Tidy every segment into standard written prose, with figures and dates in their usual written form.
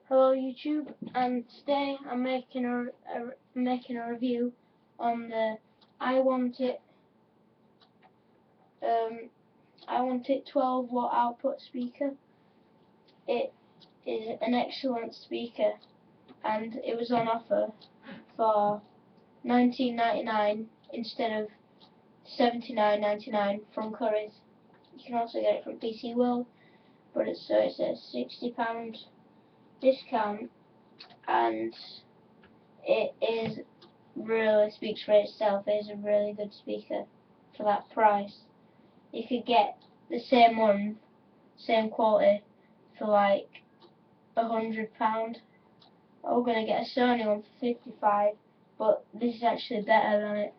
Hello YouTube, and today I'm making a review on the IWantIt IWantIt 12-watt output speaker. It is an excellent speaker, and it was on offer for $19.99 instead of $79.99 from Currys. You can also get it from PC World, but it's a £60 discount, and it is really speaks for itself. It is a really good speaker for that price. You could get the same one, same quality, for like £100. I'm gonna get a Sony one for 55, but this is actually better than it.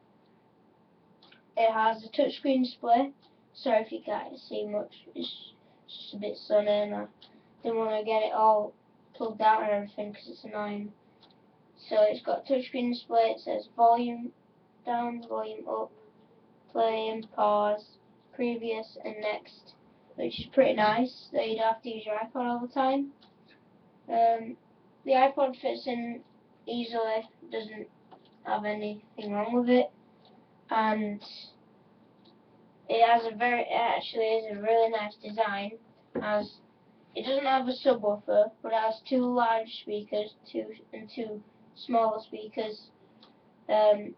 It has a touchscreen display. Sorry if you can't see much. It's just a bit sunny, and I didn't want to get it all plugged out and everything because it's annoying. So it's got a touchscreen display. It says volume down, volume up, play and pause, previous and next, which is pretty nice, so you don't have to use your iPod all the time. The iPod fits in easily, doesn't have anything wrong with it, and it actually is a really nice design. It doesn't have a subwoofer, but it has two large speakers, two smaller speakers, and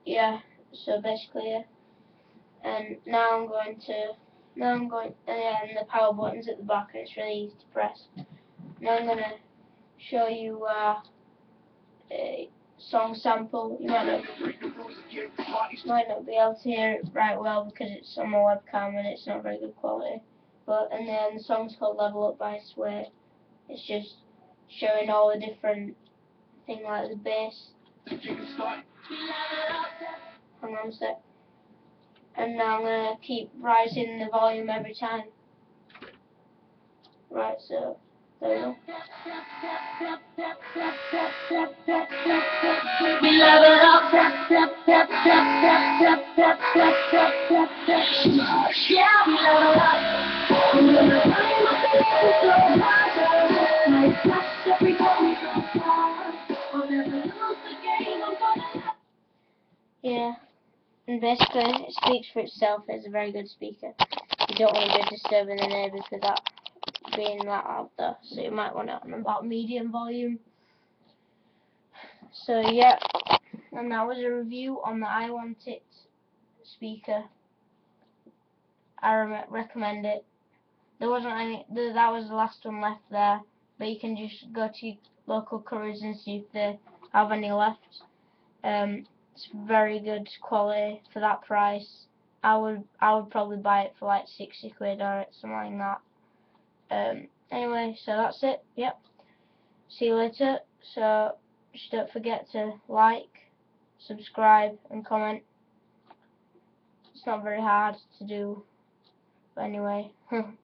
yeah, so basically, yeah. And now I'm going, and the power button's at the back, and it's really easy to press. Now I'm going to show you a song sample. You might not be able to hear it right well because it's on my webcam and it's not very good quality. And then the song's called Level Up by Sway. It's just showing all the different things like the bass. Hang on a sec. And now I'm going to keep rising the volume every time. Right, so there we go. We love it up. Yeah, we love it up. Yeah. And basically, it speaks for itself. It's a very good speaker. You don't want to be disturbing the neighbours with that being that out there, so you might want it on about medium volume. So yeah, and that was a review on the IWantIt speaker. I recommend it. There wasn't any. That was the last one left there, but you can just go to your local Currys and see if they have any left. It's very good quality for that price. I would probably buy it for like 60 quid or something like that. Anyway, so that's it. Yep. See you later. So just don't forget to like, subscribe and comment. It's not very hard to do, but anyway.